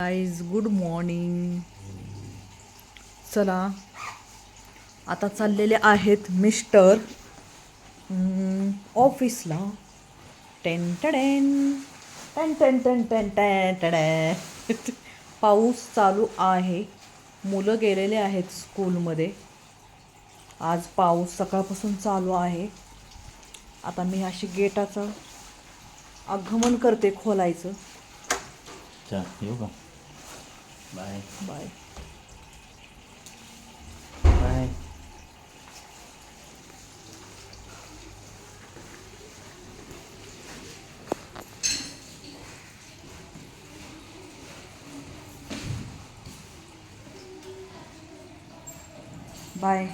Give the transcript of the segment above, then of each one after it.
Guys good morning. चला आता चाललेले आहेत मिस्टर ऑफिसला. Ten ten ten ten ten ten ten ten. पाऊस चालू आहे. मुलं गेलेले आहेत स्कूलमध्ये. आज पाऊस सकाळपासून चालू आहे. आता मी अशी गेटाचं आगमन करते खोलायचं. येऊ का? Bye bye. बाय. बाय.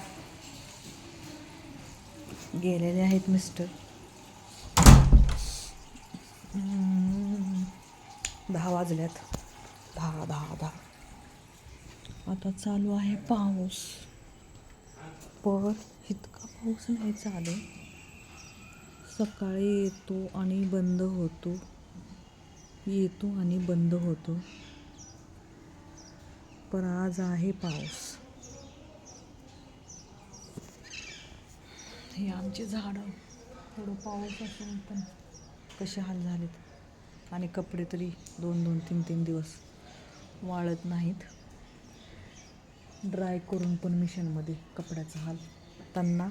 गेलेले आहेत मिस्टर. 10 वाजल्यात. 10. आता चालू आहे पाऊस. पण इतका पाऊस नाही चालू. सकाळी येतो आणि बंद होतो, येतो आणि बंद होतो. पण आज आहे पाऊस. हे आमची झाडं थोडं पाऊस असून पण कसे हाल झालेत. आणि कपडे तरी 2-2, 3-3 दिवस वाळत नाहीत. ड्राय करून पण मिशनमध्ये कपड्याचा हाल. त्यांना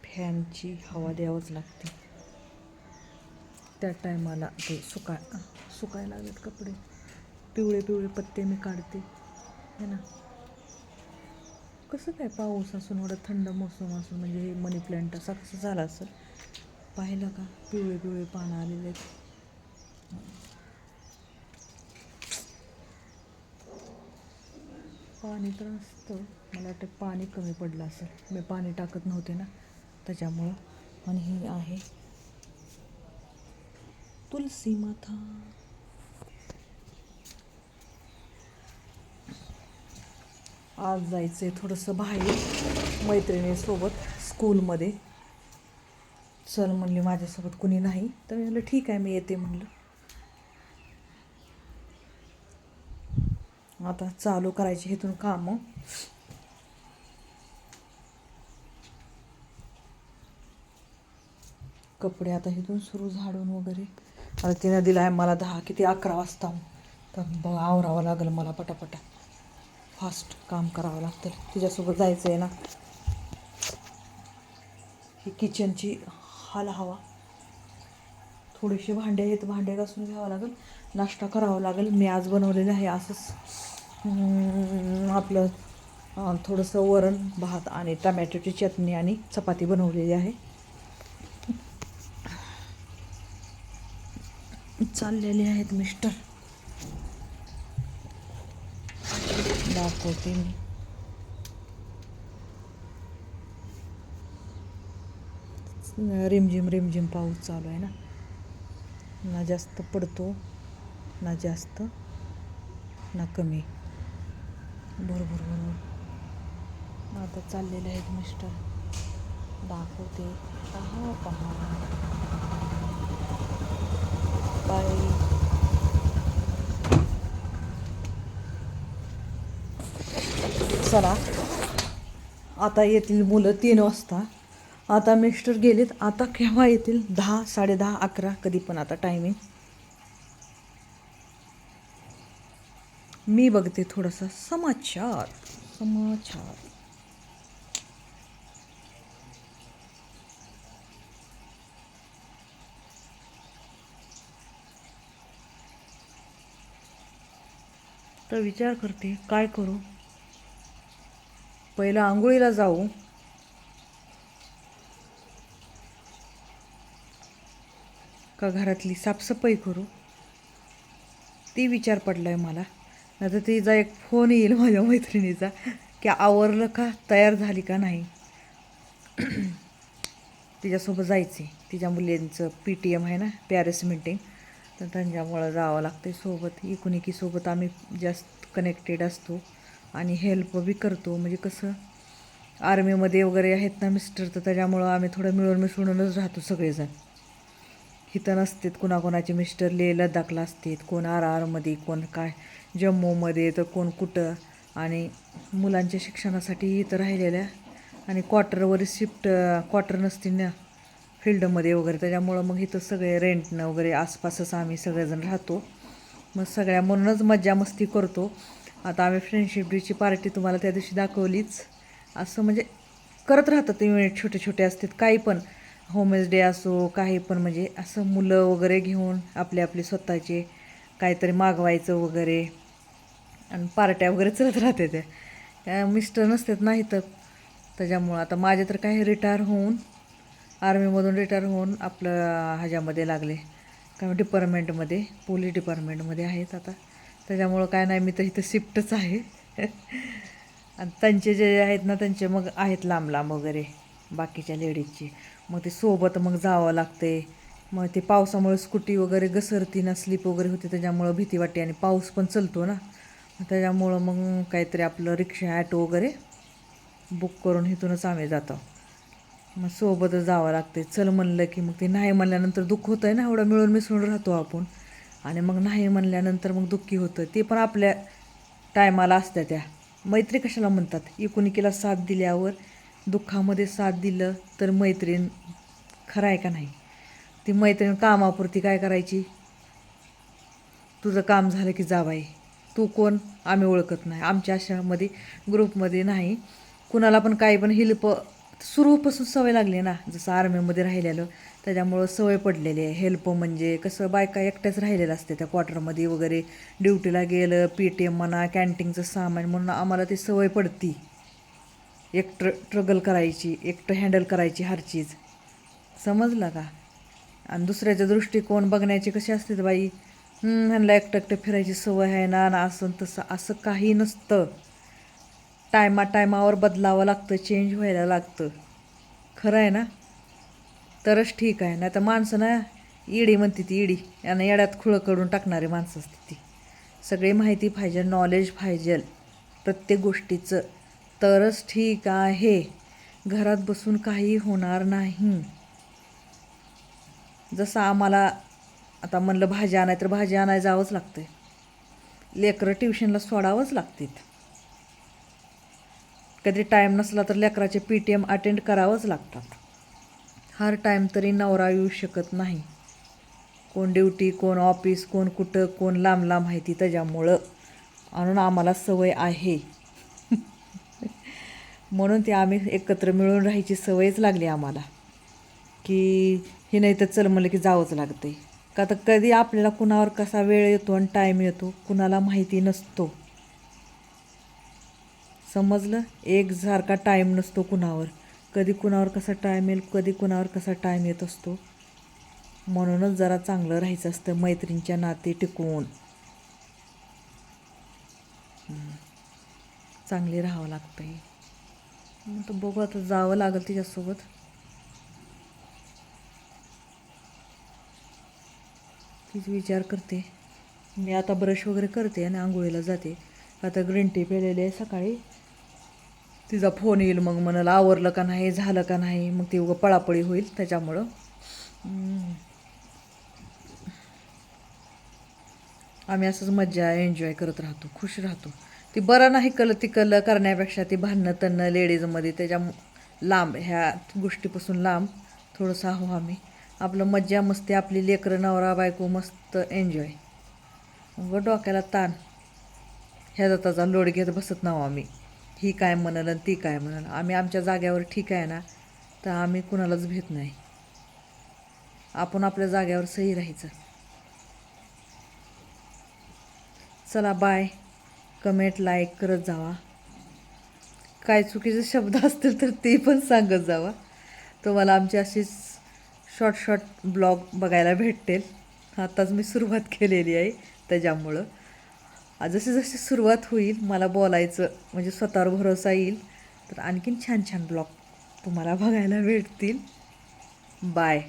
फॅनची हवा द्यावंच लागते. त्या टायमाला ते सुकायला लागलेत कपडे. पिवळे पत्ते मी काढते है ना. कसं काय पाऊस असून एवढं थंड मोसम असून म्हणजे हे मनी प्लॅन्ट असा कसं झाला असेल. पाहिलं का पिवळे पानं आलेले आहेत. पाणी तर असतं. मला वाटतं पाणी कमी पडलं असेल. मी पाणी टाकत नव्हते ना त्याच्यामुळं. आणि हे आहे तुलसी माता. आज जायचं आहे थोडंसं बाहेर मैत्रिणीसोबत स्कूलमध्ये. चल म्हणली माझ्यासोबत कुणी नाही तर मी म्हणलं ठीक आहे मी येते म्हणलं. आता चालू करायची इथून कामं. कपडे आता इथून सुरू झाडून वगैरे. आता तिनं दिला आहे मला 11 वाजता. तर आवरावं लागेल मला पटापटा. फास्ट काम करावं लागतं. तिच्यासोबत जायचं आहे ना. ही किचनची हाल हवा. थोडेसे भांडे आहेत, भांडे घासून घ्यावं लागेल. नाश्ता करावा लागेल. मी आज बनवलेलं आहे असंच आपलं थोडंसं वरण भात आणि टमॅटोची चटणी आणि चपाती बनवलेली आहे. चाललेले आहेत मिस्टर. दाखवते मी. रिमझिम पाऊस चालू आहे ना. ना जास्त पडतो ना जास्त ना कमी. भरपूर. आता चाललेले आहेत मिस्टर. दाखवते. पहा. बाय. चला आता येतील मुलं 3 वाजता. आता मिस्टर गेलेत. आता केव्हा येतील? 10, 10:30, 11 कधी पण आता टायमिंग. मी बघते थोडासा समाचार. तर विचार करते काय करू. पहिलं आंघोळीला जाऊ का घरातली साफसफाई करू ती विचार पडलाय मला. नाही तर तिचा एक फोन येईल माझ्या मैत्रिणीचा की आवरलं का, तयार झाली का नाही. तिच्यासोबत जायचे. तिच्या मुलींचं PTM आहे ना, पॅरेस मीटिंग. तर त्यांच्यामुळं जावं लागते सोबत. एकीसोबत आम्ही जास्त कनेक्टेड असतो आणि हेल्प बी करतो. म्हणजे कसं आर्मीमध्ये वगैरे आहेत ना मिस्टर, तर त्याच्यामुळं आम्ही थोडं मिळून मिसळूनच राहतो सगळेजण. इथं नसतात, कुणाकोणाचे मिस्टर लेह लडाखला असतात, कोण आरमध्ये, कोण काय जम्मूमध्ये, तर कोण कुठं. आणि मुलांच्या शिक्षणासाठी इथं राहिलेल्या आणि क्वार्टरवर शिफ्ट, क्वार्टर नसतील ना फील्डमध्ये वगैरे, त्याच्यामुळं मग इथं सगळे रेंटनं वगैरे आसपासच आम्ही सगळेजण राहतो. मग सगळ्या म्हणूनच मज्जा मस्ती करतो. आता आम्ही फ्रेंडशिप डेची पार्टी तुम्हाला त्या दिवशी दाखवलीच. असं म्हणजे करत राहतात इव्हेंट, छोटे छोटे असतात काही पण, होमेज डे असो काही पण, म्हणजे असं मुलं वगैरे घेऊन आपले आपले स्वतःचे काहीतरी मागवायचं वगैरे आणि पार्ट्या वगैरे चलत राहते त्या मिस्टर नसतात नाही तर. त्याच्यामुळं आता माझे तर काही रिटायर होऊन, आर्मीमधून रिटायर होऊन आपलं ह्याच्यामध्ये लागले, काय डिपार्टमेंटमध्ये, पोलीस डिपार्टमेंटमध्ये आहेत आता. त्याच्यामुळं काय नाही, मी तर इथं शिफ्टच आहे. आणि त्यांचे जे आहेत ना त्यांचे मग आहेत लांब लांब वगैरे बाकीच्या लेडीजची, मग ते सोबत मग जावं लागते. मग ते पावसामुळे स्कूटी वगैरे घसरती ना, स्लिप वगैरे होते, त्याच्यामुळं भीती वाटते. आणि पाऊस पण चलतो ना, त्याच्यामुळं मग काहीतरी आपलं रिक्षा ॲटो वगैरे बुक करून इथूनच आम्ही जातो. मग सोबतच जावं लागते. चल म्हणलं की मग ते नाही म्हणल्यानंतर दुःख होतं आहे ना, एवढं मिळून मिसळून राहतो आपण, आणि मग नाही म्हणल्यानंतर मग दुःखी होतं. ते पण आपल्या टायमाला असत्या त्या मैत्री कशाला म्हणतात. एकुणिकेला साथ दिल्यावर, दुःखामध्ये साथ दिलं तर मैत्रीण खरं आहे का नाही. ती मैत्रीण कामापुरती काय करायची, तुझं काम झालं की जा बाई, तू कोण आम्ही ओळखत नाही. आमच्या अशामध्ये ग्रुपमध्ये नाही कुणाला पण काही पण हेल्प, सुरूपासून सवय लागली ना, जसं आर्मीमध्ये राहिलेलं, त्याच्यामुळं सवय पडलेली आहे. हेल्प म्हणजे कसं, बायका एकट्याच राहिलेलं असते त्या क्वार्टरमध्ये वगैरे, ड्युटीला गेलं, PTM म्हणा, कॅन्टीनचं सामान, म्हणून आम्हाला ती सवय पडती एकटं स्ट्रगल करायची, एकटं हँडल करायची हर चीज. समजलं का. आणि दुसऱ्याचा दृष्टिकोन बघण्याची कशी असते बाई, ह्यांना एकटं एकटं फिरायची सवय आहे ना, असं तसं, असं काही नसतं. टायमावर बदलावं लागतं, चेंज व्हायला लागतं. खरं आहे ना, तरच ठीक आहे. नाही तर माणसं ना, इडी म्हणते ती इडी, यांना येड्यात खुळं करून टाकणारी माणसं असते ती. सगळी माहिती पाहिजे, नॉलेज पाहिजे प्रत्येक गोष्टीचं, तरच ठीक आहे. घरात बसून काही होणार नाही. जसं आम्हाला आता म्हणलं भाजी आणाय, तर भाजी आणायला जावंच लागतं. लेकरं ट्युशनला सोडावंच लागतात. कधी टाईम नसला तर लेकराचे PTM अटेंड करावंच लागतात. हर टाईम तरी नवरा येऊ शकत नाही. कोण ड्युटी, कोण ऑफिस, कोण कुठं, कोण लांब लांब माहिती, त्याच्यामुळं आणून आम्हाला सवय आहे. म्हणून ते आम्ही एकत्र मिळून राहायची सवयच लागली आम्हाला, की हे नाही तर चल म्हणलं की जावंच लागते. का तर कधी आपल्याला कुणावर कसा वेळ येतो आणि टाईम येतो कुणाला माहिती नसतो. समजलं. एकसारखा टाईम नसतो कुणावर, कधी कुणावर कसा टाईम येईल, कधी कुणावर कसा टाईम येत असतो. म्हणूनच जरा चांगलं राहायचं असतं, मैत्रिणीच्या नाते टिकवून चांगले राहावं लागतं आहे. तर बघू आता, जावं लागेल तिच्यासोबत. तीच विचार करते. मी आता ब्रश वगैरे करते आणि आंघोळीला जाते. आता ग्रीन टी प्यायलेली आहे सकाळी. तिचा फोन येईल, मग म्हणाल आवरलं का नाही, झालं का नाही, मग ती उगं पळापळी होईल. त्याच्यामुळं आम्ही असंच मज्जा एन्जॉय करत राहतो, खुश राहतो. ती बरं नाही कलं तिकलं करण्यापेक्षा ती भांडणं तणं लेडीजमध्ये, त्याच्या लांब, ह्या गोष्टीपासून लांब थोडंसं आहो आम्ही. आपलं मज्जा मस्ती, आपली लेकरं नवरा बायको मस्त एन्जॉय. मग डोक्याला ताण, ह्या जाताचा लोड घेत बसत नाहो आम्ही. ही काय म्हणाल आणि ती काय म्हणाल. आम्ही आमच्या जाग्यावर ठीक आहे ना, तर आम्ही कुणालाच भेट नाही. आपण आपल्या जाग्यावर सही राहायचं. चला बाय. कमेंट लाईक करत जावा. काय चुकीचे शब्द असतील तर ते पण सांगत जावा. तुम्हाला आमची अशीच शॉर्ट ब्लॉग बघायला भेटतील. आताच मी सुरुवात केलेली आहे, त्याच्यामुळं जशी जशी सुरुवात होईल मला बोलायचं म्हणजे स्वतःवर भरोसा येईल, तर आणखीन छान छान ब्लॉग तुम्हाला बघायला भेटतील. बाय.